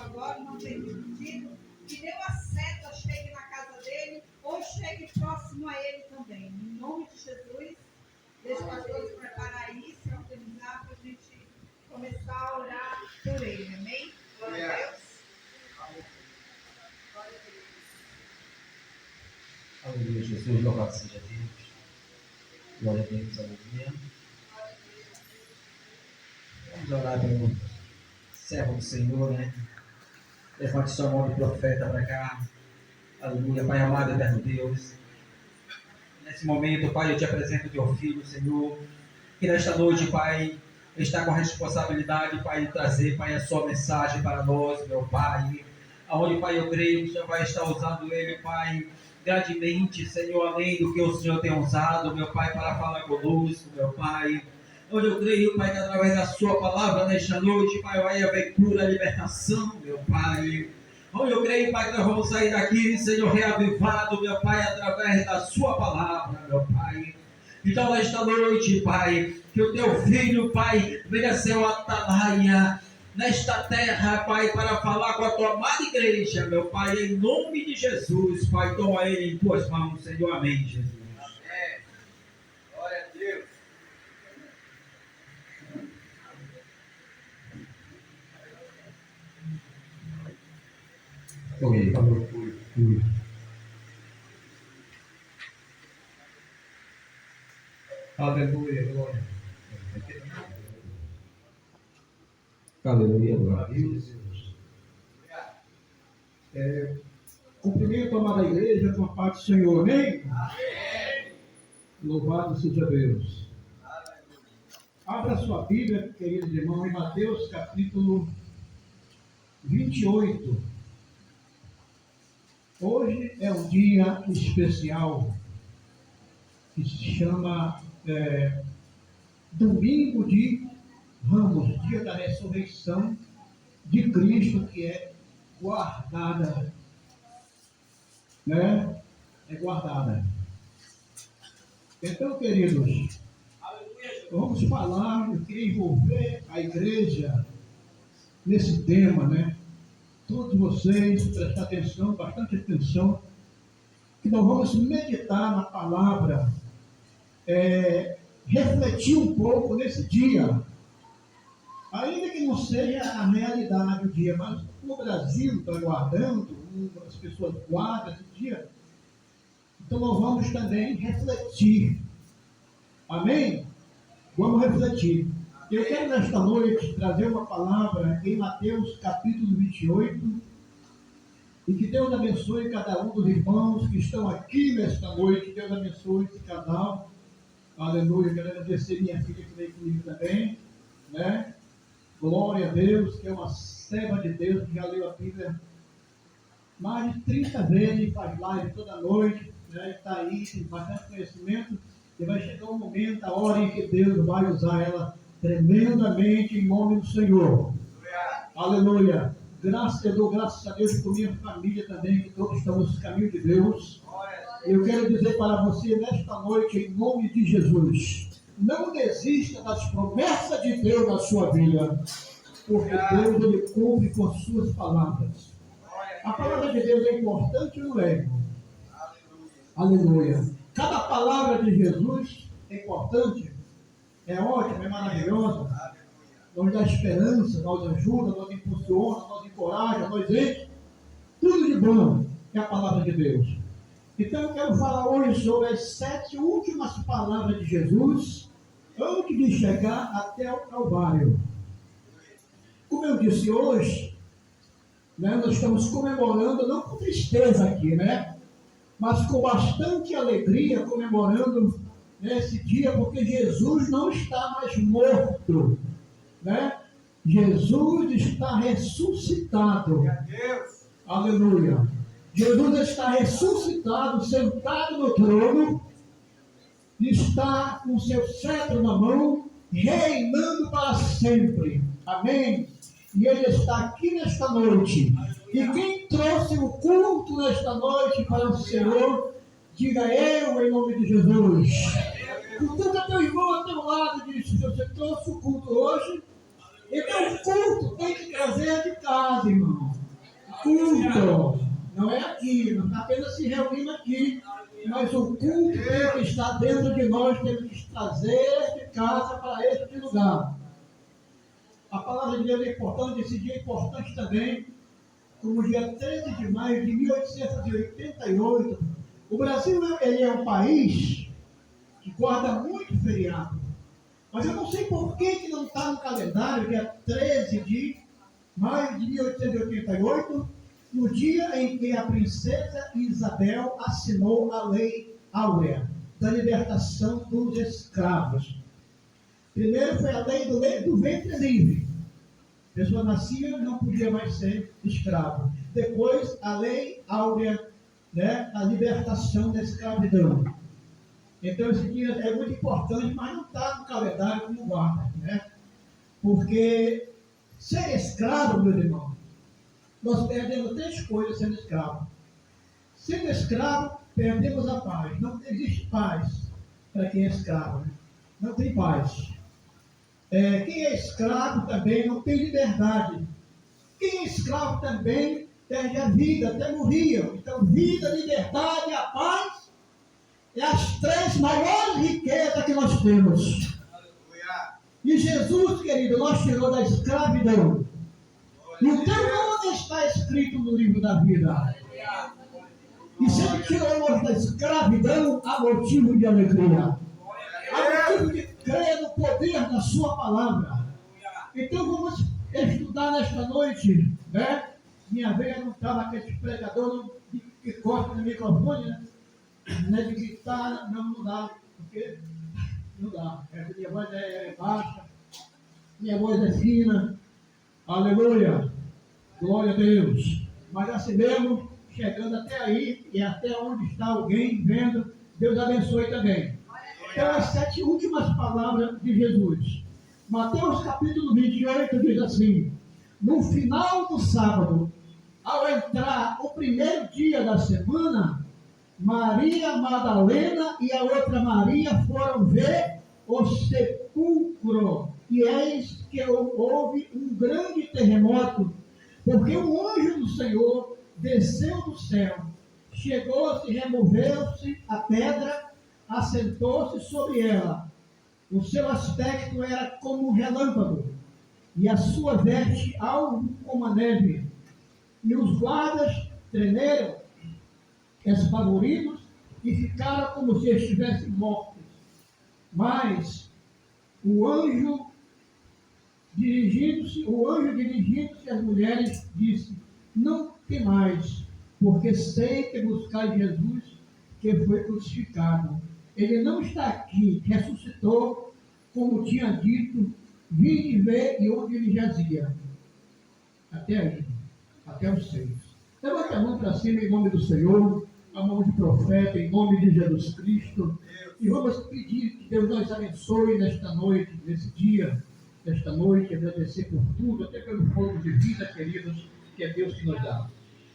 agora, não tem pedido, que deu a seta, chegue na casa dele, ou chegue próximo a ele também. Em nome de Jesus, deixa o pastor se preparar aí, se organizar para a gente começar a orar por ele, amém? Glória a Deus. Aleluia, Jesus, louvado seja Deus. Glória a Deus, aleluia. Vamos orar pelo servo do Senhor, né? Levante sua mão de profeta para cá. Aleluia, Pai amado, eterno Deus. Nesse momento, Pai, eu te apresento teu filho, Senhor. Que nesta noite, Pai, está com a responsabilidade, Pai, de trazer, Pai, a sua mensagem para nós, meu Pai. Aonde, Pai, eu creio que o Senhor vai estar usando ele, Pai, grandemente, Senhor, além do que o Senhor tem usado, meu Pai, para falar conosco, meu Pai. Onde eu creio, Pai, que através da sua palavra nesta noite, Pai, vai haver cura, libertação, meu Pai. Onde eu creio, Pai, que nós vamos sair daqui, Senhor, reavivado, meu Pai, através da sua palavra, meu Pai. Então, nesta noite, Pai, que o teu filho, Pai, venha ser o atalaia nesta terra, Pai, para falar com a tua amada igreja, meu Pai, em nome de Jesus, Pai, toma ele em tuas mãos, Senhor, amém, Jesus. Amém. Glória a Deus. Oi, falou. Aleluia, glória. Aleluia, glória a Deus. Cumprimento a amada igreja com a paz do Senhor, amém? Amém. Louvado seja Deus. Aleluia. Abra sua Bíblia, queridos irmãos, em Mateus capítulo 28. Hoje é um dia especial que se chama Domingo de Ramos, dia da ressurreição de Cristo, que é guardada, né? É guardada. Então, queridos, vamos falar, eu queria envolver a igreja nesse tema, né? Todos vocês, prestar atenção, bastante atenção, que nós vamos meditar na palavra, refletir um pouco nesse dia, ainda que não seja a realidade do dia, mas o Brasil está guardando, as pessoas guardam esse dia, então nós vamos também refletir, amém? Vamos refletir. Eu quero nesta noite trazer uma palavra em Mateus capítulo 28, e que Deus abençoe cada um dos irmãos que estão aqui nesta noite. Deus abençoe esse canal, aleluia. Quero agradecer minha filha que veio comigo também, né? Glória a Deus, que é uma serva de Deus, que já leu a Bíblia mais de 30 vezes, faz live toda noite, né? Está aí, tem bastante conhecimento, e vai chegar um momento, a hora em que Deus vai usar ela tremendamente em nome do Senhor. Aleluia. Eu dou graças a Deus por minha família também, que todos estamos no caminho de Deus. Eu quero dizer para você nesta noite, em nome de Jesus, não desista das promessas de Deus na sua vida, porque Deus ele cumpre com suas palavras. A palavra de Deus é importante ou não é? Aleluia. Cada palavra de Jesus é importante, é ótima, é maravilhosa, nos dá esperança, nos ajuda, nos impulsiona, nos encoraja, nos enche, tudo de bom é a palavra de Deus. Então eu quero falar hoje sobre as 7 últimas palavras de Jesus antes de chegar até o Calvário. Como eu disse hoje, né, nós estamos comemorando, não com tristeza aqui, né, mas com bastante alegria, comemorando nesse dia, porque Jesus não está mais morto, né? Jesus está ressuscitado. Aleluia. Jesus está ressuscitado, sentado no trono, está com seu cetro na mão, reinando para sempre. Amém? E Ele está aqui nesta noite. E quem trouxe o culto nesta noite para o Senhor, diga eu em nome de Jesus. Portanto, teu irmão ao teu lado disse: se você trouxe o culto hoje, então o culto tem que trazer de casa, irmão. se reunindo aqui, mas o culto tem que estar dentro de nós, temos que trazer de casa para este lugar. A palavra de Deus é importante, esse dia é importante também, como dia 13 de maio de 1888. O Brasil ele é um país que guarda muito feriado, mas eu não sei por que não está no calendário, dia 13 de maio de 1888, no dia em que a princesa Isabel assinou a Lei Áurea da libertação dos escravos. Primeiro foi a lei do ventre livre. A pessoa nascia e não podia mais ser escravo. Depois, a Lei Áurea, né, a libertação da escravidão. Então, esse dia é muito importante, mas não está no calendário como guarda, né? Porque ser escravo, meus irmãos, nós perdemos 3 coisas sendo escravo. Sendo escravo, perdemos a paz. Não existe paz para quem é escravo, né? Não tem paz. Quem é escravo também não tem liberdade. Quem é escravo também perde a vida, até morria. Então, vida, liberdade e a paz é as 3 maiores riquezas que nós temos. Aleluia. E Jesus, querido, nos tirou da escravidão. Então, onde está escrito no livro da vida? E se Ele tirou-nos da escravidão, há motivo de alegria. Há motivo de crer no poder da sua palavra. Então, vamos estudar nesta noite, né? Minha veia não está naquele pregador que corta no microfone, né? Não de gritar, não dá. Porque não dá. Minha voz é baixa, minha voz é fina. Aleluia. Glória a Deus. Mas assim mesmo, chegando até aí, e até onde está alguém vendo, Deus abençoe também. Então, as 7 últimas palavras de Jesus. Mateus capítulo 28 diz assim: no final do sábado, ao entrar o primeiro dia da semana, Maria Madalena e a outra Maria foram ver o sepulcro. E eis que houve um grande terremoto, porque o anjo do Senhor desceu do céu, chegou-se, removeu-se a pedra, assentou-se sobre ela. O seu aspecto era como um relâmpago, e a sua veste algo como a neve. E os guardas tremeram, espavoridos, e ficaram como se estivessem mortos. Mas o anjo dirigindo-se às mulheres, disse: não temais, porque sei que buscais Jesus, que foi crucificado. Ele não está aqui, ressuscitou, como tinha dito. Vinde ver e onde ele jazia. Até aí, até os 6. Levanta a mão para cima em nome do Senhor, a mão de profeta, em nome de Jesus Cristo. E vamos pedir que Deus nos abençoe nesta noite, nesse dia, nesta noite, agradecer por tudo, até pelo fogo de vida, queridos, que é Deus que nos dá.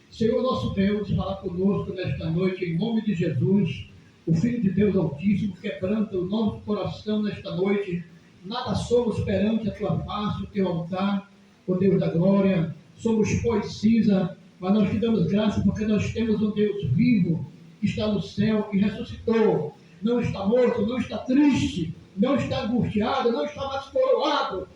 Senhor nosso Deus, fala conosco nesta noite, em nome de Jesus, o Filho de Deus Altíssimo, quebranta o nosso coração nesta noite. Nada somos perante a tua face, o teu altar, ó Deus da glória. Somos pó e cinza, mas nós te damos graça porque nós temos um Deus vivo, que está no céu, que ressuscitou. Não está morto, não está triste, não está angustiado, não está mais coroado,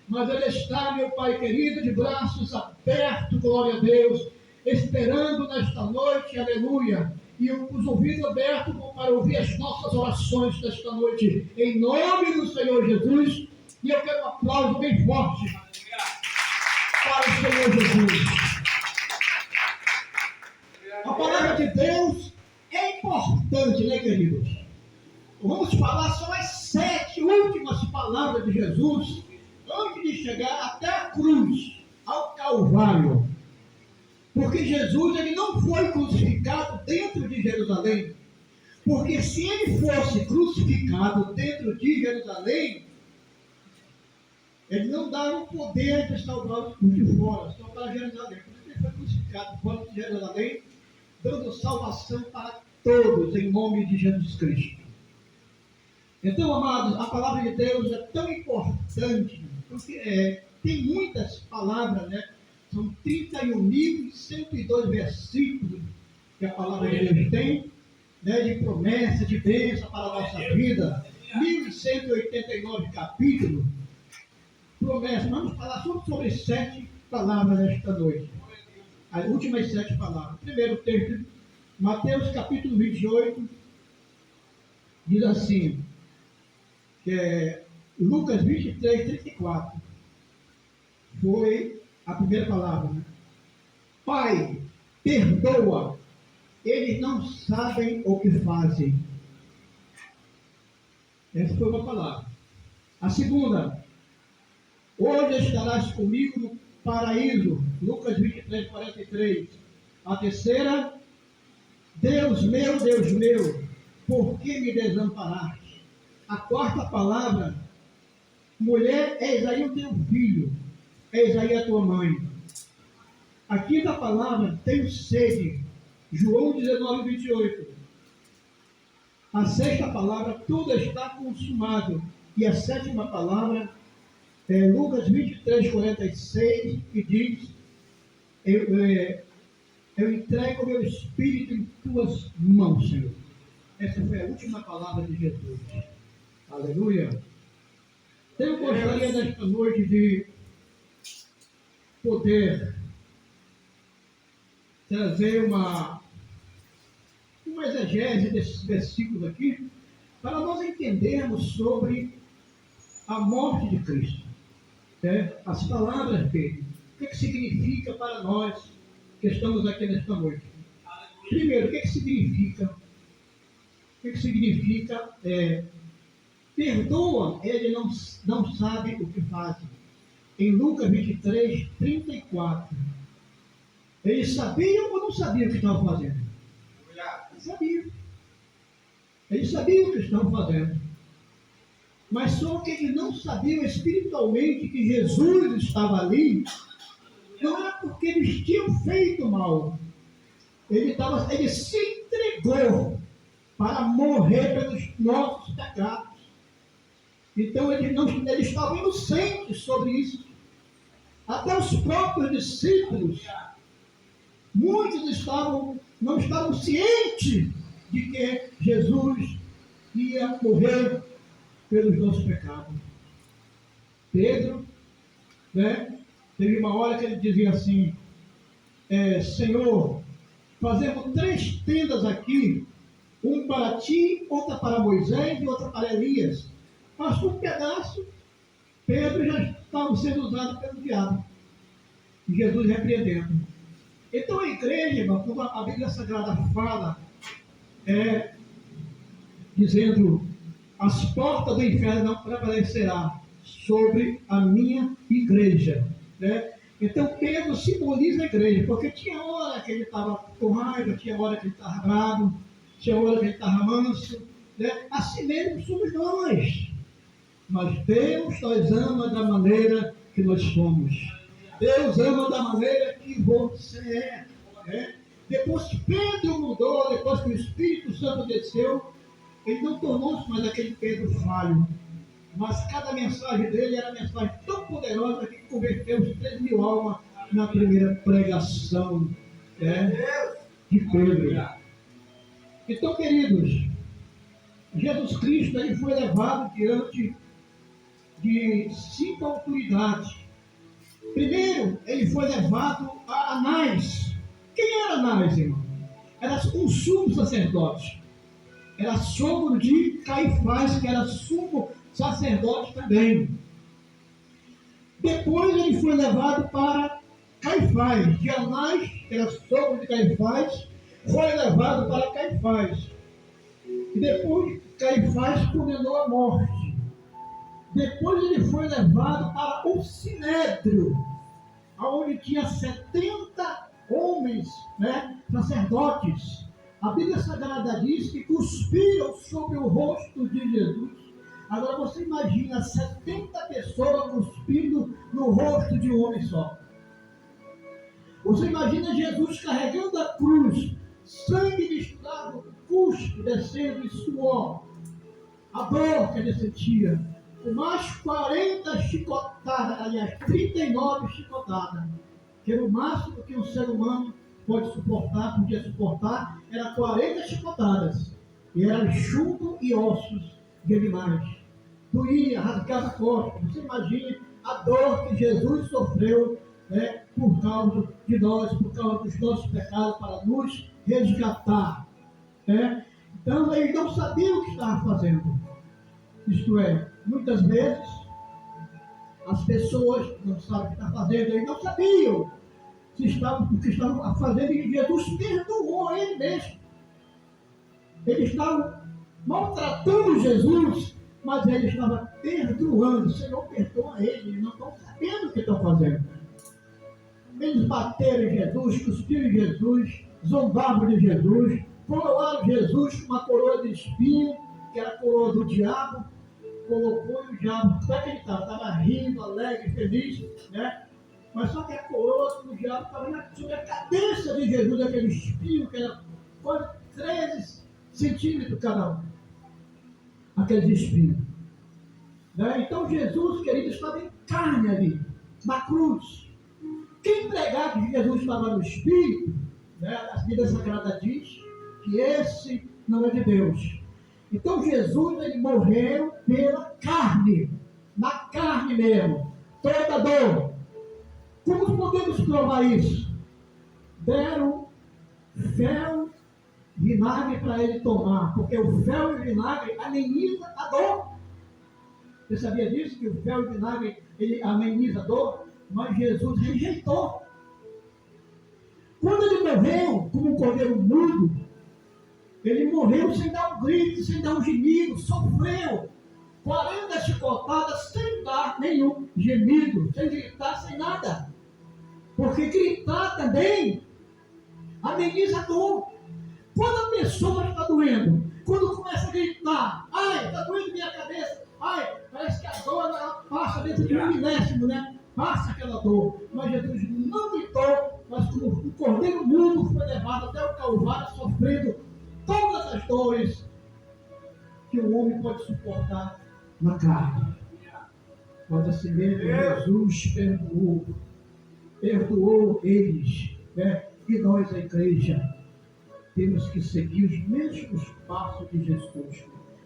mas Ele está, meu Pai querido, de braços abertos, glória a Deus, esperando nesta noite, aleluia, e os ouvidos abertos para ouvir as nossas orações nesta noite, em nome do Senhor Jesus. E eu quero um aplauso bem forte para o Senhor Jesus. A palavra de Deus é importante, né, queridos? Vamos falar só as 7 últimas palavras de Jesus antes de chegar até a cruz, ao Calvário. Porque Jesus ele não foi crucificado dentro de Jerusalém. Porque se ele fosse crucificado dentro de Jerusalém, ele não dava o poder de salvar os de fora, só para Jerusalém. Por isso ele foi crucificado fora de Jerusalém, dando salvação para todos, em nome de Jesus Cristo. Então, amados, a palavra de Deus é tão importante, porque tem muitas palavras, né? São 31.102 versículos que a palavra de Deus tem, né, de promessa, de bênção para a nossa vida. 1189 capítulos, promessa. Vamos falar sobre 7 palavras esta noite. As últimas 7 palavras. Primeiro texto, Mateus capítulo 28, diz assim, que é Lucas 23, 34. Foi a primeira palavra, né? Pai, perdoa, eles não sabem o que fazem. Essa foi uma palavra. A segunda, hoje estarás comigo no paraíso. Lucas 23, 43. A terceira, Deus meu, por que me desamparaste? A quarta palavra, mulher, eis aí o teu filho, eis aí a tua mãe. A quinta palavra, tenho sede. João 19, 28. A sexta palavra, tudo está consumado. E a sétima palavra é Lucas 23, 46, que diz, eu entrego o meu espírito em tuas mãos, Senhor. Essa foi a última palavra de Jesus. Aleluia. Então, eu gostaria nesta noite de poder trazer uma exegese desses versículos aqui, para nós entendermos sobre a morte de Cristo, né? As palavras dele, o que significa para nós que estamos aqui nesta noite. Primeiro, o que significa? O que significa perdoa, ele não sabe o que faz. Em Lucas 23, 34. Eles sabiam ou não sabiam o que estavam fazendo? Eles sabiam o que estavam fazendo. Mas só que eles não sabiam espiritualmente que Jesus estava ali. Não era porque eles tinham feito mal. Ele se entregou para morrer pelos nossos pecados. Então eles estavam inocentes sobre isso. Até os próprios discípulos, muitos não estavam cientes de que Jesus ia morrer pelos nossos pecados. Pedro, né, teve uma hora que ele dizia assim, Senhor, fazemos 3 tendas aqui, um para ti, outra para Moisés e outra para Elias. Mas um pedaço, Pedro já estava sendo usado pelo diabo. E Jesus repreendendo. Então a igreja, irmão, como a Bíblia Sagrada fala, dizendo, as portas do inferno não prevalecerá sobre a minha igreja, né? Então Pedro simboliza a igreja, porque tinha hora que ele estava com raiva, tinha hora que ele estava bravo, tinha hora que ele estava manso, né? Assim mesmo somos nós. Mas Deus nos ama da maneira que nós somos. Deus ama da maneira que você é, né? Depois que Pedro mudou, depois que o Espírito Santo desceu, ele não tornou-se mais aquele Pedro falho. Mas cada mensagem dele era uma mensagem tão poderosa que converteu os 3.000 almas na primeira pregação, de Pedro. Então, queridos, Jesus Cristo ele foi levado diante de 5 autoridades. Primeiro, ele foi levado a Anás. Quem era Anás, irmão? Era um sumo sacerdote. Era sogro de Caifás, que era sumo sacerdote também. Depois ele foi levado para Caifás. De Anás, que era sogro de Caifás, foi levado para Caifás. E depois Caifás condenou a morte. Depois ele foi levado para o Sinédrio, onde tinha 70 homens, sacerdotes. A Bíblia Sagrada diz que cuspiram sobre o rosto de Jesus. Agora você imagina 70 pessoas cuspindo no rosto de um homem só. Você imagina Jesus carregando a cruz, sangue misturado, cuspe descendo e suor, a dor que ele sentia. Com mais 40 chicotadas, aliás, 39 chicotadas, que era o máximo que um ser humano podia suportar, era 40 chicotadas. E era chumbo e ossos de animais. Doía, rasgava a costa. Você imagine a dor que Jesus sofreu, né, por causa de nós, por causa dos nossos pecados, para nos resgatar. Né? Então, ele não sabia o que estava fazendo. Isto é, muitas vezes, as pessoas não sabem o que estão fazendo, eles não sabiam o que estavam fazendo, e Jesus perdoou ele mesmo. Eles estavam maltratando Jesus, mas ele estava perdoando. O Senhor perdoa ele, eles não estão sabendo o que estão fazendo. Eles bateram em Jesus, cuspiram em Jesus, zombavam de Jesus, coroaram Jesus com uma coroa de espinho, que era a coroa do diabo, colocou e o diabo, como é que ele estava? Estava rindo, alegre, feliz, né? Mas só que a coroa do diabo estava sobre a cabeça de Jesus, aquele espinho que era quase 13 centímetros cada um, aqueles espinhos. Né? Então Jesus, querido, estava em carne ali, na cruz. Quem pregar que Jesus estava no Espírito, né, a Bíblia Sagrada diz que esse não é de Deus. Então Jesus, ele morreu pela carne, na carne mesmo, toda dor. Como podemos provar isso? Deram fel, vinagre para ele tomar, porque o fel e o vinagre ameniza a dor. Você sabia disso? Que o fel e o vinagre ele ameniza a dor? Mas Jesus rejeitou. Quando ele morreu como um cordeiro mudo, ele morreu sem dar um grito, sem dar um gemido, sofreu 40 chicotadas sem dar nenhum gemido, sem gritar, sem nada. Porque gritar também ameniza a dor. Quando a pessoa está doendo, quando começa a gritar, ai, está doendo minha cabeça, ai, parece que a dor ela passa dentro de um milésimo, né? Passa aquela dor. Mas Jesus não gritou, mas como um cordeiro mudo foi levado até o Calvário, sofrendo todas as dores que o homem pode suportar na carne. Mas assim mesmo, Jesus perdoou eles, né? E nós, a igreja, temos que seguir os mesmos passos de Jesus.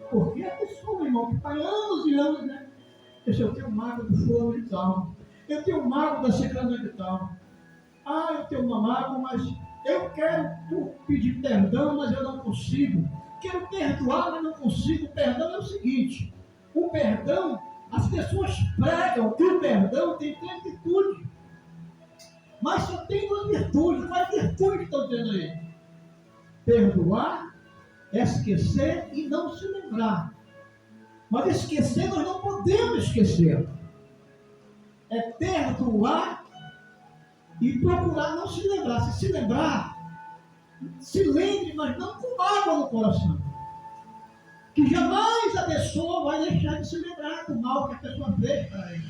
Porque a pessoa, irmão, que está anos e anos, né? Eu tenho mágoa do fulano de tal. Eu tenho mágoa da ciclana de tal. Ah, eu tenho uma mágoa, mas eu quero pedir perdão, mas eu não consigo. Quero perdoar, mas não consigo. O perdão é o seguinte: o perdão, as pessoas pregam que o perdão tem 3 virtudes. Mas só tem 2 virtudes. Quais virtudes estão dizendo aí? Perdoar, esquecer e não se lembrar. Mas esquecer nós não podemos esquecer. É perdoar e procurar não se lembrar. Se lembrar, se lembre, mas não com mágoa no coração. Que jamais a pessoa vai deixar de se lembrar do mal que a pessoa fez para ele.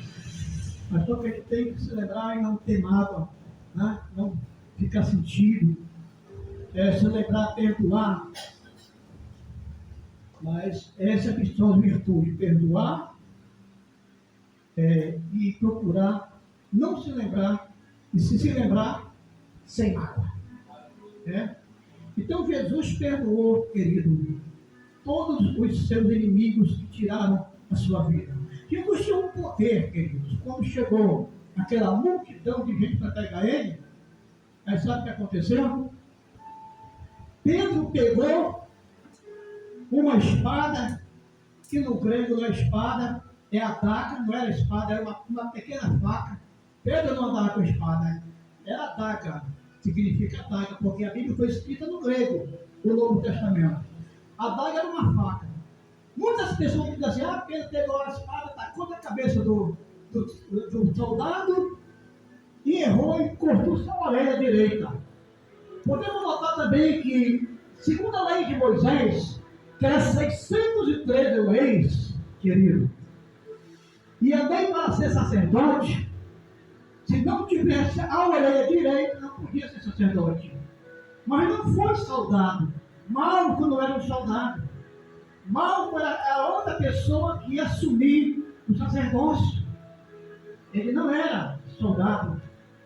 Mas só que a gente tem que se lembrar e não ter mágoa, né? Não ficar sentido. Se lembrar, perdoar. Mas essa é são as virtudes: perdoar e procurar não se lembrar, e se lembrar, sem mágoa. Então Jesus perdoou, querido, todos os seus inimigos que tiraram a sua vida. Jesus tinha um poder, queridos. Quando chegou aquela multidão de gente para pegar ele, aí sabe o que aconteceu? Pedro pegou uma espada, que no grego não é espada, é a daga, não era espada, era uma pequena faca. Pedro não andava com espada, era a daga, significa daga, porque a Bíblia foi escrita no grego, no Novo Testamento. A daga era uma faca. Muitas pessoas dizem assim: Pedro pegou a espada, tacou na cabeça do soldado e errou e cortou sua orelha direita. Podemos notar também que, segundo a lei de Moisés, que era 613 leis, querido, e também para ser sacerdote, se não tivesse a orelha direita, não podia ser sacerdote. Mas não foi soldado. Malco não era um soldado. Malco era a outra pessoa que ia assumir o sacerdócio. Ele não era soldado,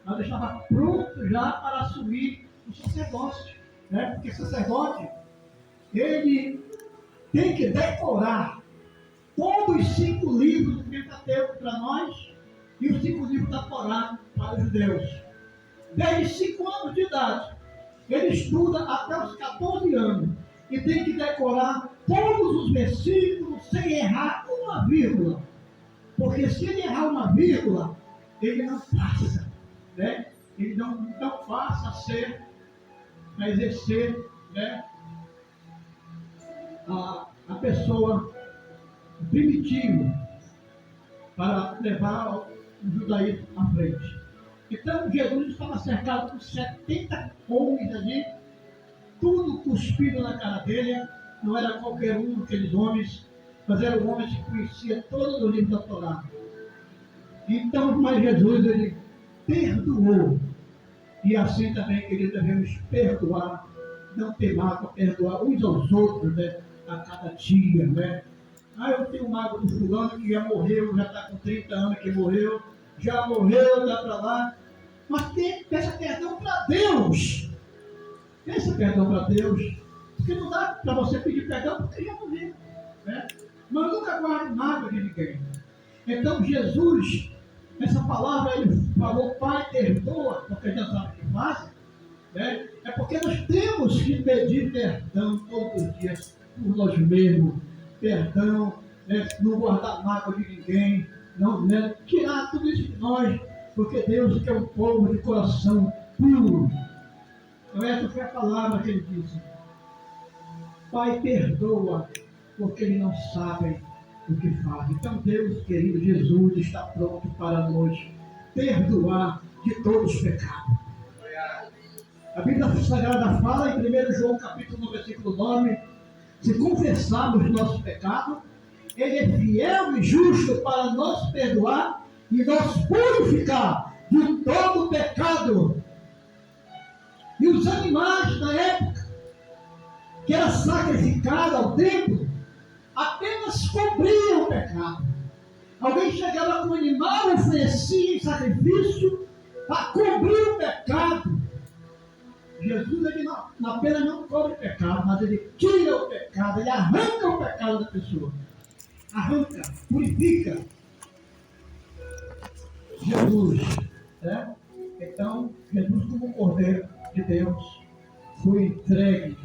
mas estava pronto já para assumir o sacerdócio, né? Porque sacerdote, ele tem que decorar todos os 5 livros do Pentateuco para nós e os 5 livros da Torá para os judeus. Desde 5 anos de idade, ele estuda até os 14 anos e tem que decorar todos os versículos sem errar uma vírgula. Porque se ele errar uma vírgula, ele não passa, né? Ele não passa a exercer, né, a pessoa primitiva para levar o judaísmo à frente. Então Jesus estava cercado por 70 homens ali, tudo cuspido na cara dele. Não era qualquer um daqueles homens, mas eram homens que conheciam todo o livro da Torá. Então, mas Jesus, ele perdoou. E assim também, queridos, devemos perdoar, não ter mágoa, perdoar uns aos outros, né, a cada dia, né? Eu tenho mágoa do fulano que já morreu, já está com 30 anos que morreu, já morreu, está para lá. Mas peça perdão para Deus. Peça perdão para Deus. Porque não dá para você pedir perdão porque já morreu, né? Mas nunca guarde mágoa de ninguém. Então Jesus, essa palavra, ele falou, Pai, perdoa, porque já sabe o que faz, né? É porque nós temos que pedir perdão todos os dias por nós mesmos. Perdão, né? Não guardar mágoa de ninguém, não, né? Tirar tudo isso de nós, porque Deus quer um povo de coração puro. Então essa foi a palavra que ele disse. Pai, perdoa, porque eles não sabem o que fazem. Então Deus, querido, Jesus está pronto para nos perdoar de todos os pecados. A Bíblia Sagrada fala em 1 João capítulo 1, versículo 9, se confessarmos nossos pecados, Ele é fiel e justo para nos perdoar e nos purificar de todo pecado. E os animais da época, que era sacrificado ao templo, apenas cobriam o pecado. Alguém chegava com um animal, oferecia em sacrifício para cobrir o pecado. Jesus, ele não apenas não cobre o pecado, mas ele tira o pecado, ele arranca o pecado da pessoa. Arranca, purifica. Jesus, né? Então, Jesus, como Cordeiro de Deus, foi entregue,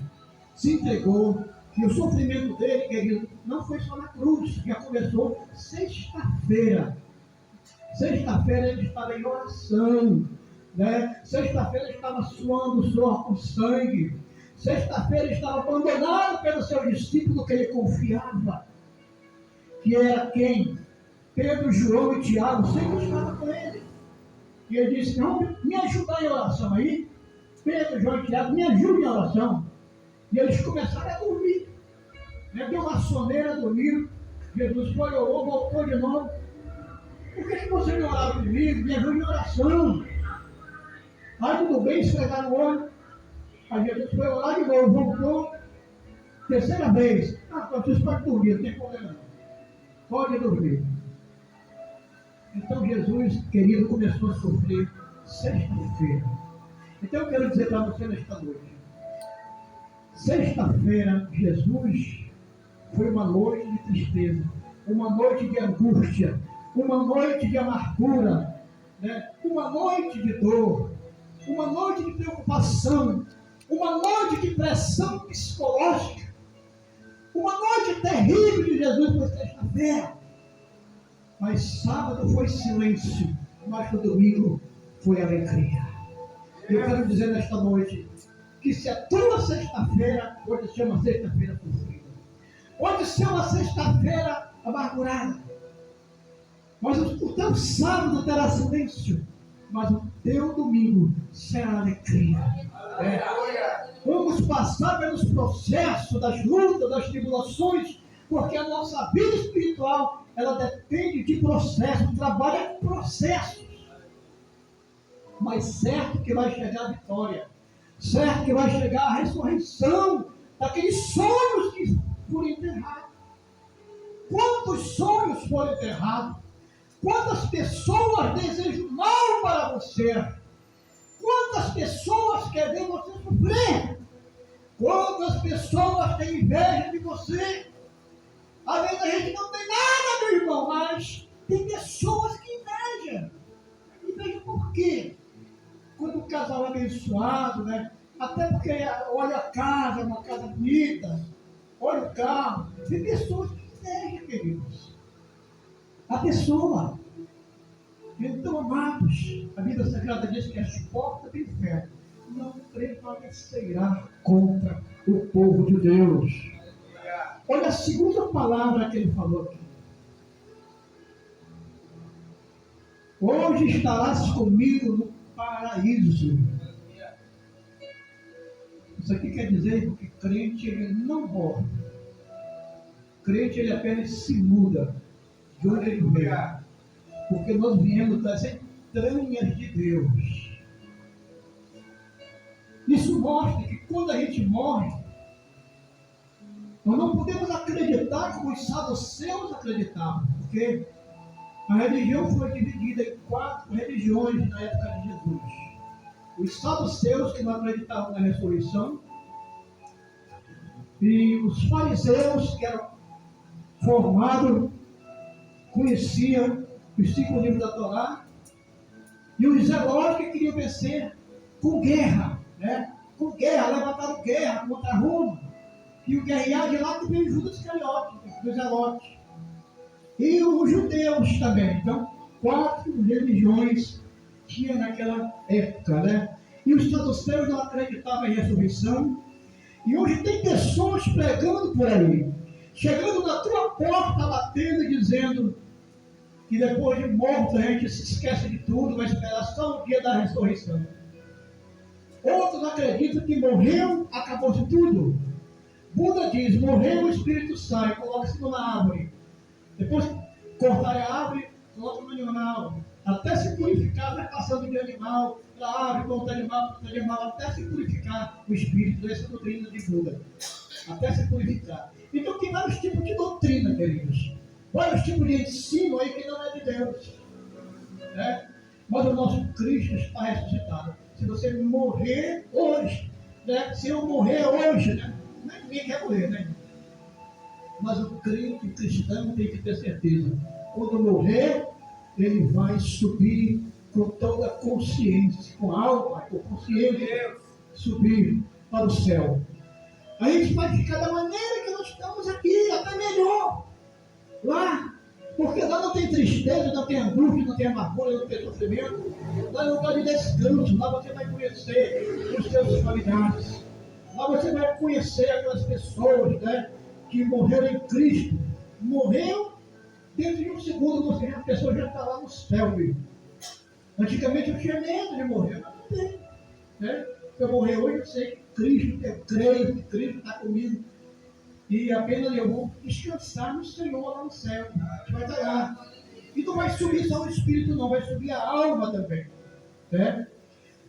se entregou, e o sofrimento dele, querido, não foi só na cruz, já começou sexta-feira. Sexta-feira ele estava em oração, né? Sexta-feira ele estava suando suor com sangue. Sexta-feira ele estava abandonado pelos seus discípulos que ele confiava, que era quem? Pedro, João e Tiago, sempre estava com ele. E ele disse, não, me ajuda em oração aí. Pedro, João e Tiago, me ajudem em oração. E eles começaram a dormir. Deu uma soneira, dormiram. Jesus foi, orou, voltou de novo. Por que você não orava comigo? Me ajude em oração. Aí tudo bem, esfregaram o olho. Aí Jesus foi orar de novo, voltou. Terceira vez. Vocês podem dormir, não tem problema não. Pode dormir. Então Jesus, querido, começou a sofrer sexta-feira. Então eu quero dizer para você nesta noite. Sexta-feira, Jesus foi uma noite de tristeza, uma noite de angústia, uma noite de amargura, né? Uma noite de dor, uma noite de preocupação, uma noite de pressão psicológica, uma noite terrível de Jesus foi sexta-feira. Mas sábado foi silêncio, mas no domingo foi alegria. E eu quero dizer nesta noite que se a tua sexta-feira pode ser uma sexta-feira sofrida, pode ser uma sexta-feira amargurada, mas o teu sábado terá silêncio, mas o teu domingo será alegria. Vamos passar pelos processos, das lutas, das tribulações, porque a nossa vida espiritual, ela depende de processos, trabalha com processos. Mas certo que vai chegar a vitória, certo que vai chegar a ressurreição daqueles sonhos que foram enterrados. Quantos sonhos foram enterrados? Quantas pessoas desejam mal para você? Quantas Quantas pessoas querem ver você sofrer? Quantas pessoas têm inveja de você? Às vezes a gente não tem nada, meu irmão, mas tem pessoas que invejam. Invejam por quê? Quando o casal é abençoado, né? Até porque olha a casa, uma casa bonita, olha o carro. Tem pessoas que invejam, queridos. A pessoa. Então, amados, a Bíblia Sagrada diz que as portas do inferno não prevalecerá contra o povo de Deus. Olha a segunda palavra que ele falou aqui. Hoje estarás comigo no paraíso. Isso aqui quer dizer que crente ele não morre. Crente ele apenas se muda de onde ele veio. Porque nós viemos das entranhas de Deus. Isso mostra que quando a gente morre, nós não podemos acreditar como os saduceus acreditavam, porque a religião foi dividida em 4 religiões na época de Jesus. Os saduceus, que não acreditavam na ressurreição, e os fariseus, que eram formados, conheciam os 5 livros da Torá, e os zelotes que queriam vencer com guerra, né? Com guerra, levantaram guerra contra Roma. E o guerrear de lá que veio Judas Iscariote, dos zelotes. E os judeus também. Então, 4 religiões tinha naquela época, né? E os saduceus não acreditavam em ressurreição. E hoje tem pessoas pregando por aí, chegando na tua porta, batendo e dizendo que depois de morto a gente se esquece de tudo, vai esperar só o dia da ressurreição. Outros acreditam que morreu, acabou-se tudo. Buda diz, morreu, o espírito sai, coloca-se na árvore. Depois cortar a árvore, coloca no animal. Até se purificar, vai passando de animal para árvore, para outro animal, até se purificar o espírito. Essa é a doutrina de Buda. Até se purificar. Então tem vários tipos de doutrina, queridos. Vários tipos de ensino aí que não é de Deus. Né? Mas o nosso Cristo está ressuscitado. Se você morrer hoje, né? Se eu morrer hoje, né? Ninguém quer morrer, né? Mas o crente cristão tem que ter certeza. Quando morrer, ele vai subir com toda a consciência, com a alma, com consciência, subir para o céu. A gente vai ficar da maneira que nós estamos aqui, até melhor. Lá, porque lá não tem tristeza, não tem angústia, não tem amargura, não tem sofrimento. Lá é um lugar de descanso, lá você vai conhecer os seus familiares. Lá você vai conhecer aquelas pessoas, né, que morreram em Cristo. Morreu, dentro de um segundo a pessoa já está lá no céu mesmo. Antigamente eu tinha medo de morrer, mas não tem. Né? Se eu morrer hoje, eu sei que Cristo, eu creio que Cristo está comigo. E apenas eu vou descansar no Senhor lá no céu. A gente vai estar lá. E não vai subir só o espírito, não, vai subir a alma também. Né?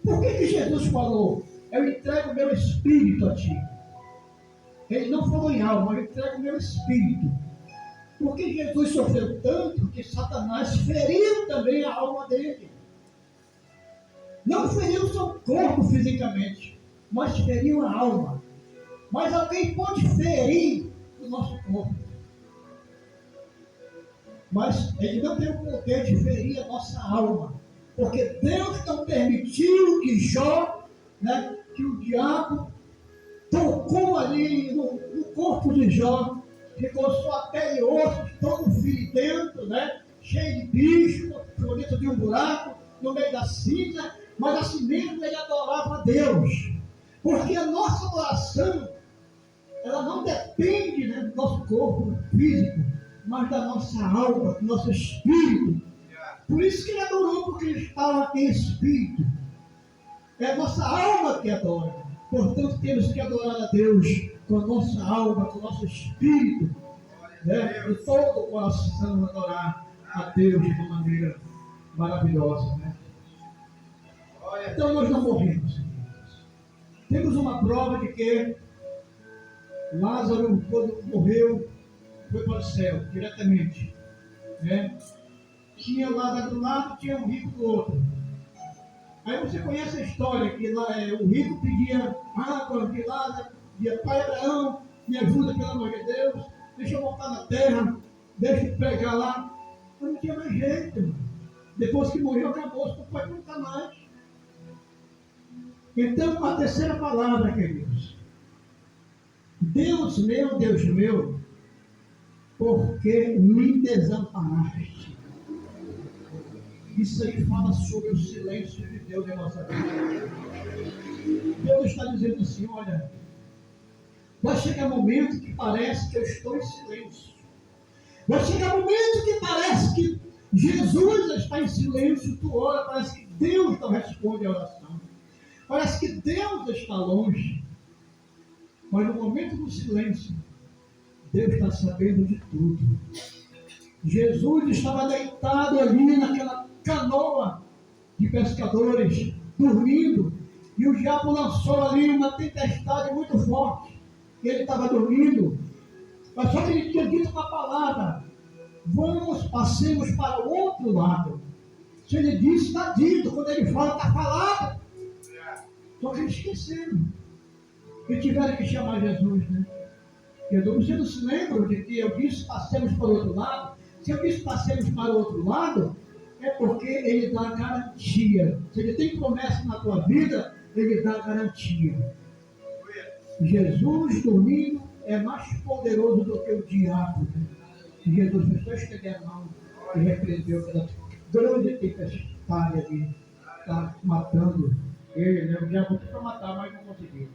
Por que Jesus falou? Eu entrego o meu espírito a ti. Ele não falou em alma, eu entrego o meu espírito. Porque Jesus sofreu tanto que Satanás feriu também a alma dele. Não feriu o seu corpo fisicamente, mas feriu a alma. Mas alguém pode ferir o nosso corpo. Mas ele não tem o poder de ferir a nossa alma. Porque Deus não permitiu que Jó, né, que o diabo tocou ali no corpo de Jó, ficou só a pele e osso, todo feridento, né, cheio de bicho, dentro de um buraco, no meio da cinza, mas assim mesmo ele adorava a Deus. Porque a nossa adoração, ela não depende, né, do nosso corpo físico, mas da nossa alma, do nosso espírito. Por isso que ele adorou, porque ele estava em espírito. É a nossa alma que adora. Portanto, temos que adorar a Deus com a nossa alma, com o nosso espírito, né? De todo o coração adorar a Deus de uma maneira maravilhosa, né? Então nós não morremos. Temos uma prova de que Lázaro, quando morreu, foi para o céu, diretamente. Né? Tinha Lázaro do lado, tinha um rico do outro. Aí você conhece a história que lá o rico pedia água, de lá, dizia, Pai Abraão, me ajuda pelo amor de Deus, deixa eu voltar na terra, deixa eu pregar lá. Mas não tinha mais jeito. Depois que morreu, acabou, não pode nunca mais. Então, a terceira palavra, queridos. Deus meu, porque me desamparaste. Isso aí fala sobre o silêncio de Deus em nossa vida. Deus está dizendo assim, olha, vai chegar um momento que parece que eu estou em silêncio. Vai chegar um momento que parece que Jesus está em silêncio, tu ora, parece que Deus não responde a oração. Parece que Deus está longe. Mas no momento do silêncio, Deus está sabendo de tudo. Jesus estava deitado ali naquela canoa de pescadores, dormindo, e o diabo lançou ali uma tempestade muito forte. Ele estava dormindo, mas só que ele tinha dito uma palavra: vamos, passemos para o outro lado. Se ele disse, está dito. Quando ele fala, está falado. Só que eles esqueceram. E tiveram que chamar Jesus, né? Você não se lembra de que eu disse, passemos para o outro lado? Se eu disse, passemos para o outro lado, é porque ele dá garantia. Se ele tem promessa na tua vida, ele dá garantia. Jesus dormindo é mais poderoso do que o diabo, né? Jesus fez estender a mão e repreendeu aquela grande tempestade ali, está matando ele, né? O diabo tentou matar, mas não conseguiu.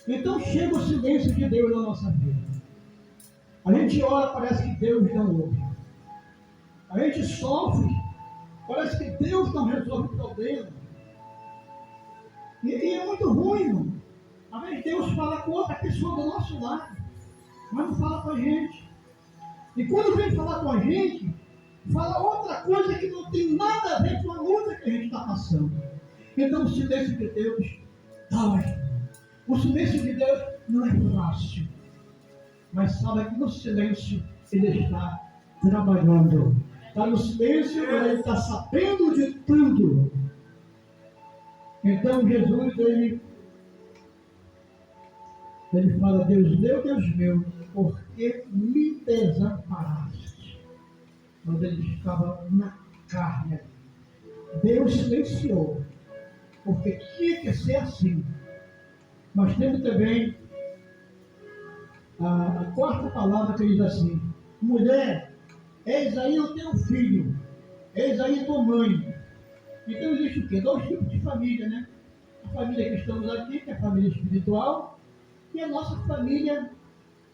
Então chega o silêncio de Deus na nossa vida. A gente ora, parece que Deus não ouve. A gente sofre, parece que Deus não resolve o problema. E é muito ruim, irmão. Às vezes Deus fala com outra pessoa do nosso lado, mas não fala com a gente. E quando vem falar com a gente, fala outra coisa que não tem nada a ver com a luta que a gente está passando. Então o silêncio de Deus dói. O silêncio de Deus não é fácil. Mas sabe que no silêncio Ele está trabalhando. Está no silêncio, Ele está sabendo de tudo. Então Jesus, ele fala, Deus meu, por que me desamparaste? Quando ele estava na carne. Deus silenciou, porque tinha que ser assim. Mas temos também a quarta palavra que diz assim: mulher, eis aí o teu filho, eis aí a tua mãe. Então existe o quê? Dois tipos de família, né? A família que estamos aqui, que é a família espiritual, e a nossa família,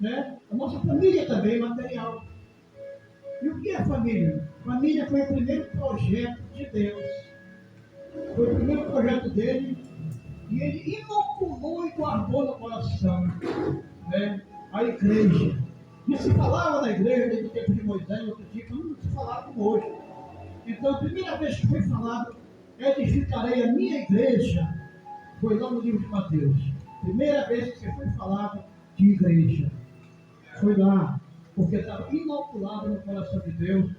né? A nossa família também material. E o que é a família? Família foi o primeiro projeto de Deus. Foi o primeiro projeto dele. E ele inoculou e guardou no coração, né, a igreja. E se falava na igreja desde o tempo de Moisés, outro tipo, não se falava como hoje. Então, a primeira vez que foi falado, edificarei a minha igreja, foi lá no livro de Mateus. Primeira vez que foi falado de igreja. Foi lá, porque estava inoculado no coração de Deus.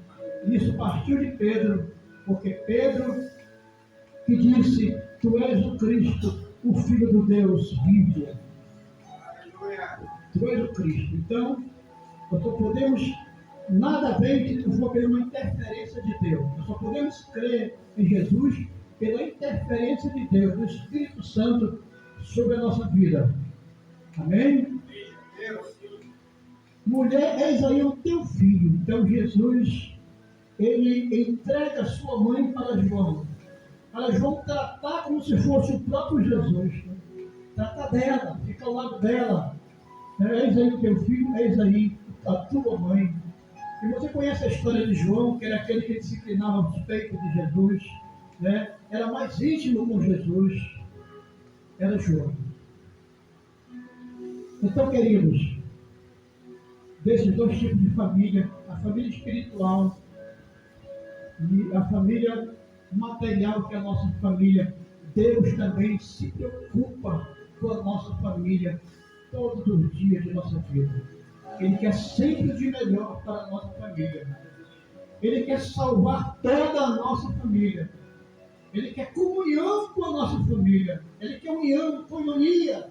E isso partiu de Pedro, porque Pedro que disse, tu és o Cristo, o Filho do Deus vivo. Tu és o Cristo. Então, nós só podemos nada ver que não for pela uma interferência de Deus. Nós só podemos crer em Jesus pela interferência de Deus, do Espírito Santo, sobre a nossa vida. Amém? Mulher, eis aí o teu filho. Então, Jesus, ele entrega sua mãe para João. Elas vão tratar como se fosse o próprio Jesus. Né? Trata dela, fica ao lado dela. Eis aí o teu filho, eis aí a tua mãe. E você conhece a história de João, que era aquele que disciplinava os peitos de Jesus, né? Era mais íntimo com Jesus. Era João. Então, queridos, desses dois tipos de família, a família espiritual e a família material, que é a nossa família, Deus também se preocupa com a nossa família todos os dias de nossa vida. Ele quer sempre o de melhor para a nossa família. Ele quer salvar toda a nossa família. Ele quer comunhão com a nossa família. Ele quer união, coinonia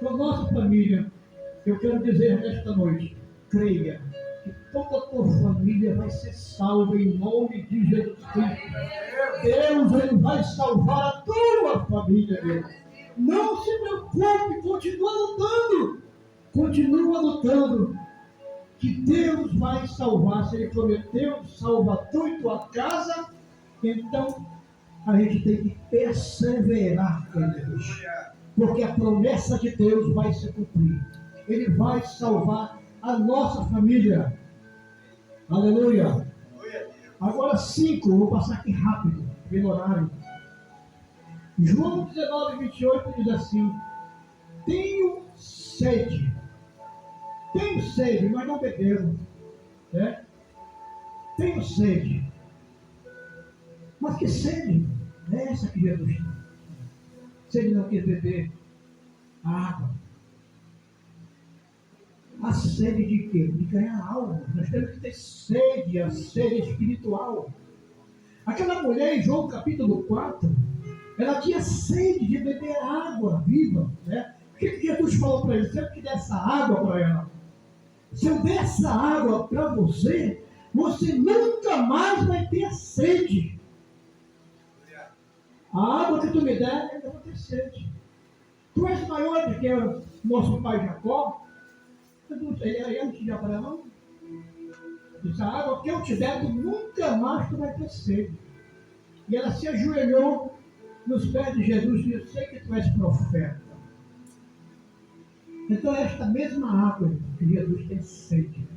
com a nossa família. Eu quero dizer nesta noite, creia que toda a tua família vai ser salva em nome de Jesus Cristo. Deus, Ele vai salvar a tua família, Deus. Não se preocupe, continua lutando. Continua lutando. Que Deus vai salvar. Se Ele prometeu salvar tu e tua casa, então a gente tem que perseverar em Deus. Porque a promessa de Deus vai se cumprir. Ele vai salvar a nossa família. Aleluia. Agora 5, vou passar aqui rápido, pelo horário. João 19:28 diz assim: tenho sede. Tenho sede, mas não beberam. Né? Tenho sede. Mas que sede é essa que Jesus tem? Sede não quer beber água. A sede de quê? De ganhar alma. Nós temos que ter sede, a sede espiritual. Aquela mulher em João capítulo 4, ela tinha sede de beber água viva. Né? O que Jesus falou para ele? Se eu te der essa água para ela, se eu der essa água para você, você nunca mais vai ter sede. A água que tu me der, eu vou ter sede. Tu és maior do que o nosso pai Jacó. Ele era antes de Abraão. Disse: a água que eu te der, tu nunca mais tu vai ter sede. E ela se ajoelhou nos pés de Jesus e disse: eu sei que tu és profeta. Então esta mesma água que Jesus tem sede,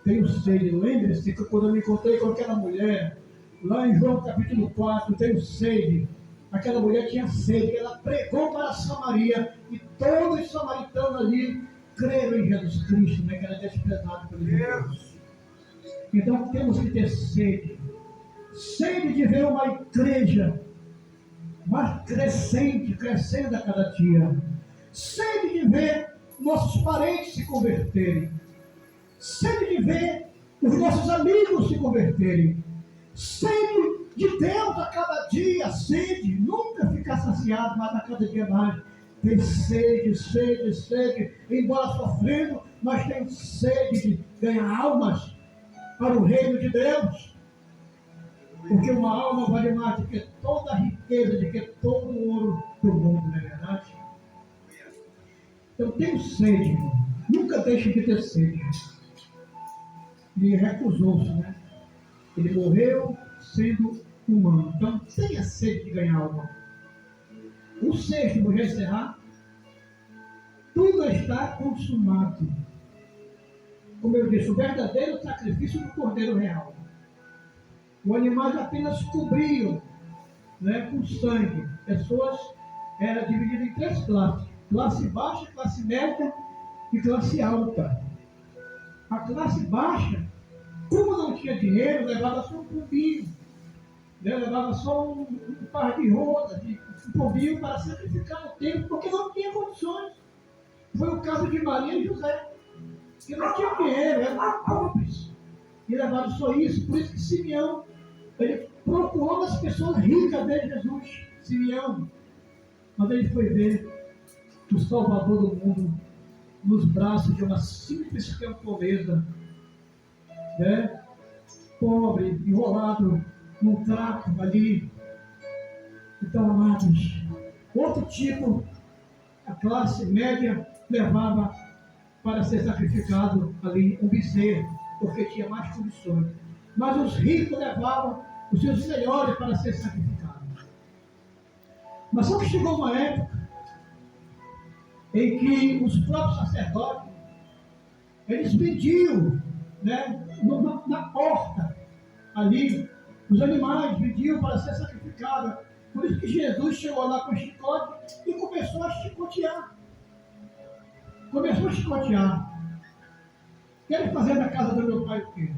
tenho sede. Lembre-se que quando eu me encontrei com aquela mulher, lá em João capítulo 4, tenho sede. Aquela mulher tinha sede, ela pregou para Samaria e todos os samaritanos ali creram em Jesus Cristo, né, que era desprezado pelos judeus. Então temos que ter sede. Sede de ver uma igreja mais crescendo a cada dia. Sede de ver nossos parentes se converterem. Sede de ver os nossos amigos se converterem. Sede de Deus a cada dia. Sede, nunca ficar saciado, mas a cada dia mais. Tem sede, embora sofrendo, mas tem sede de ganhar almas para o reino de Deus. Porque uma alma vale mais do que toda a riqueza, do que todo o ouro do mundo, não é verdade? Eu tenho sede, irmão. Nunca deixe de ter sede. E recusou-se, né? Ele morreu sendo humano. Então tenha sede de ganhar alma. O 6, vou já encerrar. Tudo está consumado. Como eu disse, o verdadeiro sacrifício do Cordeiro Real. O animal apenas cobriam, né, com sangue. Pessoas eram divididas em 3 classes: classe baixa, classe média e classe alta. A classe baixa, como não tinha dinheiro, levava só um pombinho, né, levava só um par de rodas, um pombinho para sacrificar no templo, porque não tinha condições. Foi o caso de Maria e José, que não tinha dinheiro, eram pobres, e levaram só isso. Por isso que Simeão, ele procurou nas pessoas ricas ver Jesus, Simeão, mas ele foi ver o Salvador do mundo nos braços de uma simples camponesa, né? Pobre, enrolado num trapo ali. Então, amados, outro tipo, a classe média levava para ser sacrificado ali um bezerro, porque tinha mais condições. Mas os ricos levavam os seus melhores para ser sacrificados. Mas só que chegou uma época em que os próprios sacerdotes, eles vendiam, né, na porta ali, os animais vendiam para ser sacrificados. Por isso que Jesus chegou lá com o chicote e começou a chicotear. Querem fazer na casa do meu pai o quê?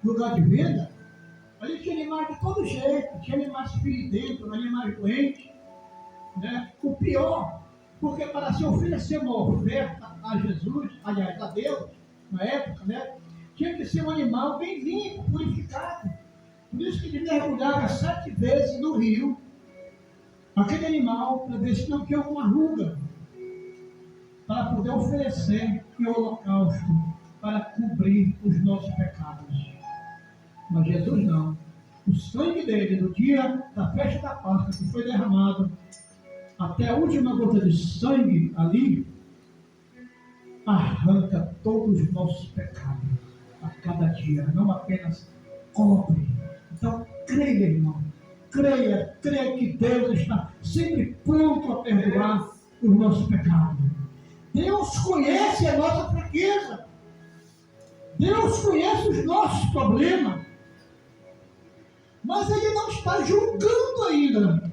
Lugar de venda? Ali tinha animais de todo jeito, tinha animais feridentos, animais doentes, né? O pior, porque para se oferecer uma oferta a Jesus, aliás, a Deus, na época, né? Tinha que ser um animal bem limpo, purificado. Por isso que ele mergulhava 7 vezes no rio, aquele animal, para ver se não tinha alguma ruga, para poder oferecer em holocausto, para cobrir os nossos pecados. Mas Jesus não. O sangue dele, no dia da festa da Páscoa, que foi derramado, até a última gota de sangue ali, arranca todos os nossos pecados a cada dia, não apenas cobre. Então, creia, irmão. Creia que Deus está sempre pronto a perdoar os nossos pecados. Deus conhece a nossa fraqueza. Deus conhece os nossos problemas. Mas Ele não está julgando ainda.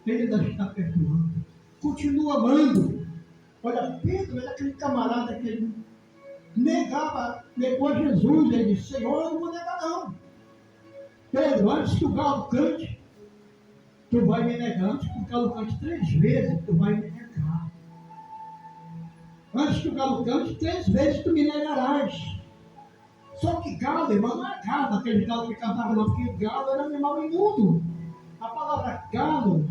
Ele ainda está perdoando. Continua amando. Olha, Pedro era aquele camarada que ele negou a Jesus. Ele disse: Senhor, eu não vou negar não. Pedro, antes que o galo cante, tu vai me negar. Antes que o galo cante 3 vezes, tu vai me negar. Antes que o galo cante 3 vezes, tu me negarás. Só que galo, irmão, não é galo, aquele galo que cantava não, porque galo era animal imundo. A palavra galo,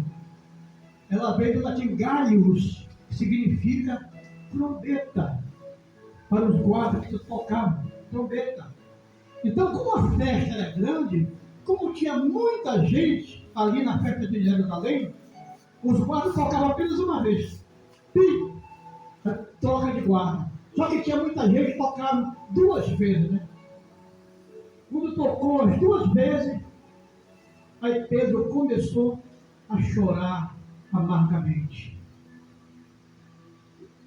ela veio do latim galius, que significa trombeta. Para os guardas que tocavam, trombeta. Então, como a festa era grande, como tinha muita gente ali na festa de Jerusalém, os guardas tocavam apenas uma vez. Pim, troca de guarda. Só que tinha muita gente que tocava 2 vezes, né? Quando tocou as 2 vezes, aí Pedro começou a chorar amargamente.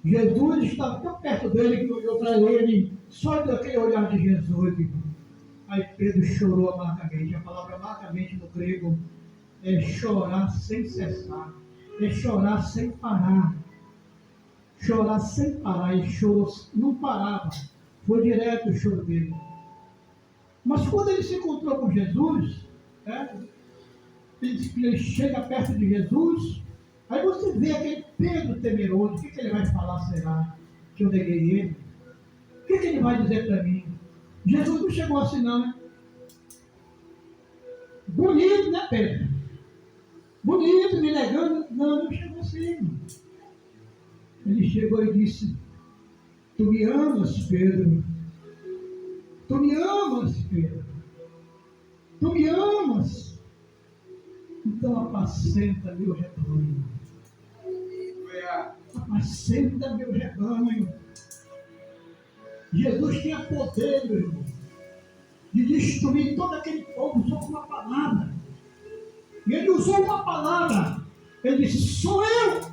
Jesus estava tão perto dele que olhou para ele, só daquele olhar de Jesus. Aí Pedro chorou amargamente. A palavra amargamente no grego é chorar sem cessar, é chorar sem parar. Chorar sem parar, e chorou, não parava, foi direto o choro dele. Mas quando ele se encontrou com Jesus, ele chega perto de Jesus, aí você vê aquele Pedro temeroso. O que ele vai falar? Será que eu neguei ele? O que ele vai dizer para mim? Jesus não chegou assim não, né? Bonito, né, Pedro? Bonito, me negando. Não chegou assim. Ele chegou e disse: Tu me amas, Pedro? Tu me amas, Pedro? Tu me amas? Então apacenta meu rebanho. Apacenta meu rebanho. Jesus tinha poder, meu irmão, de destruir todo aquele povo só com uma palavra. E ele usou uma palavra. Ele disse: sou eu.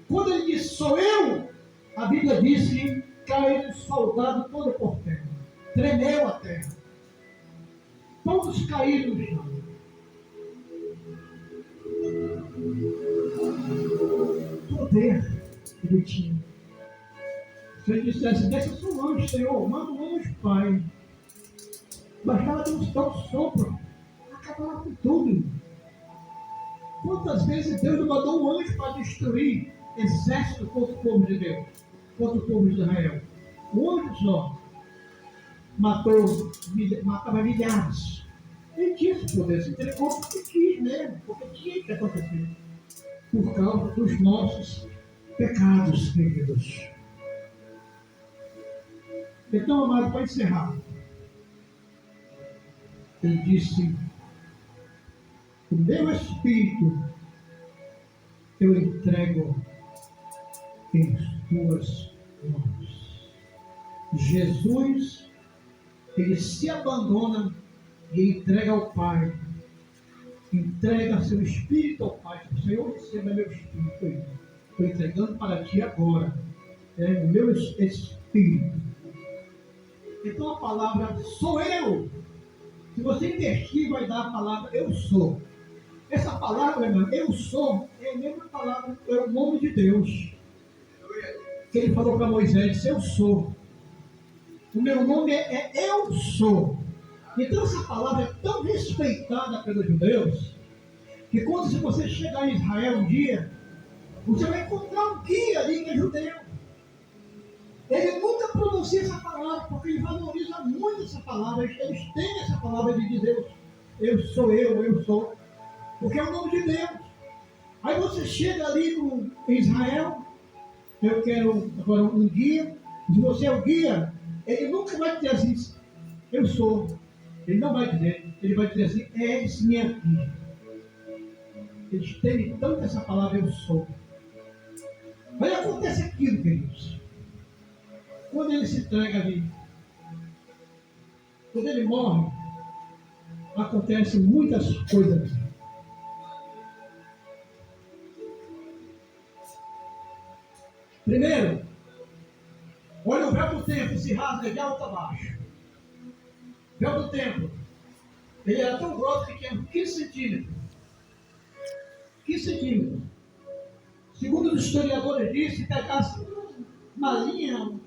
Quando ele disse sou eu, a Bíblia diz que caiu um soldado todo por terra. Tremeu a terra. Todos caíram no chão. Poder ele tinha. Se ele dissesse: deixa seu anjo, Senhor, manda um anjo, Pai. Bastava dar um sopro, acabava com tudo. Quantas vezes Deus não mandou um anjo para destruir exército contra o povo de Deus, contra o povo de Israel? Um anjo só matava milhares. Ele tinha esse poder, se entregou porque quis mesmo, porque tinha que acontecer, por causa dos nossos pecados, queridos. Então, amado, para encerrar, ele disse: o meu espírito eu entrego em tuas mãos. Jesus, ele se abandona e entrega ao Pai. Entrega seu espírito ao Pai. O Senhor, receba meu espírito. Estou entregando para ti agora. O meu espírito. Então a palavra sou eu. Se você investir, vai dar a palavra eu sou. Essa palavra, irmão, eu sou, é a mesma palavra, é o nome de Deus. Que ele falou para Moisés: eu sou. O meu nome é eu sou. Então essa palavra é tão respeitada pelos judeus, que quando se você chegar em Israel um dia, você vai encontrar um guia ali que é judeu. Ele nunca pronuncia essa palavra, porque ele valoriza muito essa palavra. Eles têm essa palavra de Deus. eu sou. Porque é o nome de Deus. Aí você chega ali com Israel, eu quero agora um guia. Se você é o guia, ele nunca vai dizer assim, eu sou. Ele não vai dizer, ele vai dizer assim, eis-me aqui. Eles temem tanto essa palavra, eu sou. Mas acontece aquilo, queridos. Quando ele se entrega ali, quando ele morre, acontecem muitas coisas. Primeiro, olha o véu do templo, se rasga de alto a baixo. O véu do templo, ele era tão grosso que tinha 15 centímetros. 15 centímetros. Segundo os historiadores dizem, se pegasse uma linha,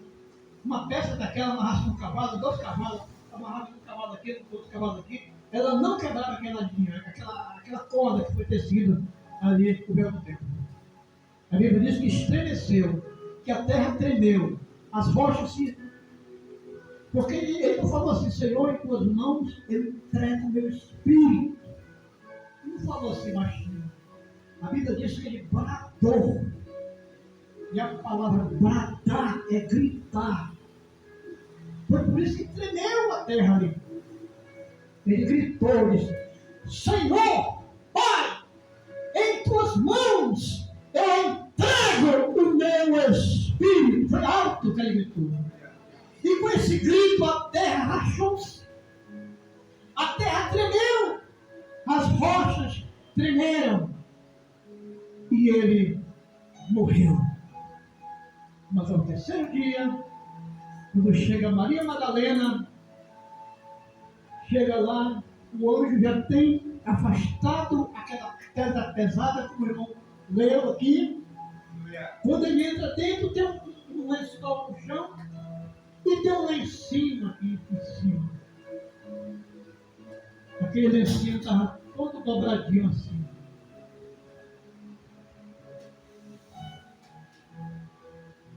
uma peça daquela, amarrasse um cavalo, 2 cavalos, amarrasse um cavalo aqui, outro cavalo aqui, ela não quebrava aquela linha, aquela corda que foi tecida ali no véu do templo. A Bíblia diz que estremeceu, que a terra tremeu, as rochas se... Porque ele não falou assim, Senhor, em tuas mãos eu entrego o meu espírito. Ele não falou assim baixinho. A Bíblia diz que ele bradou. E a palavra bradar é gritar. Foi por isso que tremeu a terra ali. Ele gritou, disse, Senhor, Pai, em tuas mãos eu entrego o meu espírito. Foi alto que ele gritou. E com esse grito a terra rachou-se. A terra tremeu. As rochas tremeram. E ele morreu. Mas ao terceiro dia, quando chega Maria Madalena, chega lá, o anjo já tem afastado aquela pedra pesada, como o irmão leu aqui. Quando ele entra dentro, tem um lençol no chão e tem um lencinho aqui em cima. Aquele lencinho estava todo dobradinho assim.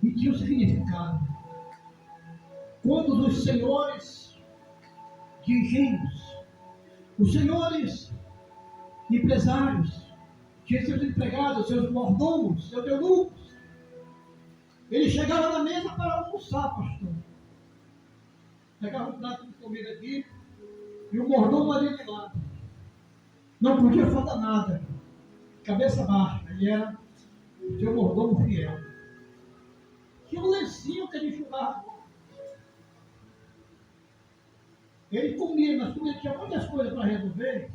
E tinha um significado. Quando os senhores de engenhos, os senhores empresários, tinham seus empregados, seus mordomos, seus eunucos, eles chegavam na mesa para almoçar, pastor. Pegavam um prato de comida aqui e o mordomo ali de lado. Não podia faltar nada. Cabeça baixa. Ele era o seu mordomo fiel. Tinha um lencinho que ele enxugava. Ele comia, mas como ele tinha muitas coisas para resolver,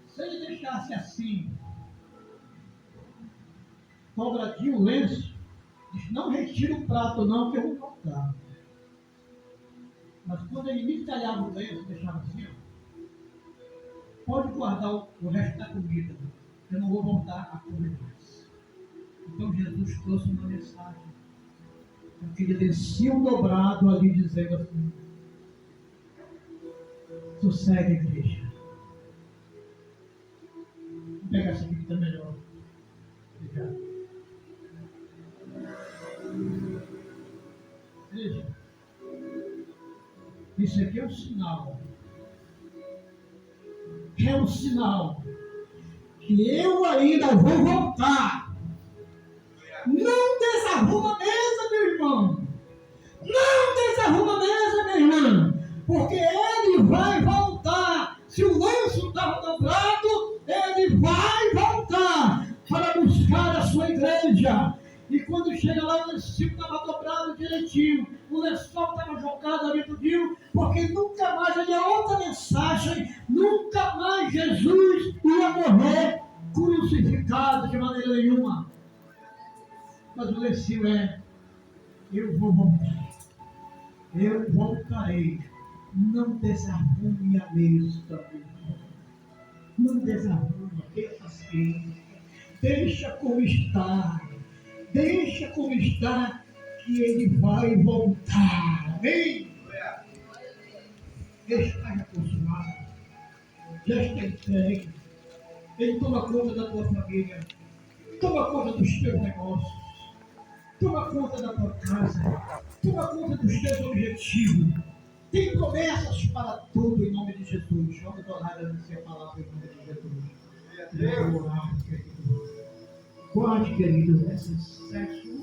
se ele deixasse assim, dobradinho o lenço, disse, não retira o prato não, que eu vou voltar. Mas quando ele me talhava o lenço, deixava assim, ó, pode guardar o resto da comida, eu não vou voltar a comer mais. Então Jesus trouxe uma mensagem. Porque ele descia um dobrado ali dizendo assim, sossegue a igreja. Vou pegar essa aqui que está melhor. Obrigado. Veja, isso aqui é um sinal. É um sinal que eu ainda vou voltar. Não desarruma a mesa, meu irmão. Não desarruma a mesa, minha irmã. Porque ele vai voltar. Se o lenço estava dobrado, ele vai voltar para buscar a sua igreja. E quando chega lá, o lenço estava dobrado direitinho. O lençol estava jogado ali tudinho. Porque nunca mais, ali é outra mensagem. Nunca mais Jesus ia morrer crucificado de maneira nenhuma. Mas o lencinho é, eu vou voltar, eu voltarei, não desarrume a mesa, não desarrume, deixa assim, deixa como está, que ele vai voltar, amém? Já está consumado, já está entregue, ele toma conta da tua família, toma conta dos teus negócios, toma conta da tua casa, toma conta dos teus objetivos. Tem problema promessas para tudo em nome de Jesus. Vamos orar, agradecer a palavra em nome de Jesus. Vamos orar, querido. Guarde, querido, esse sexo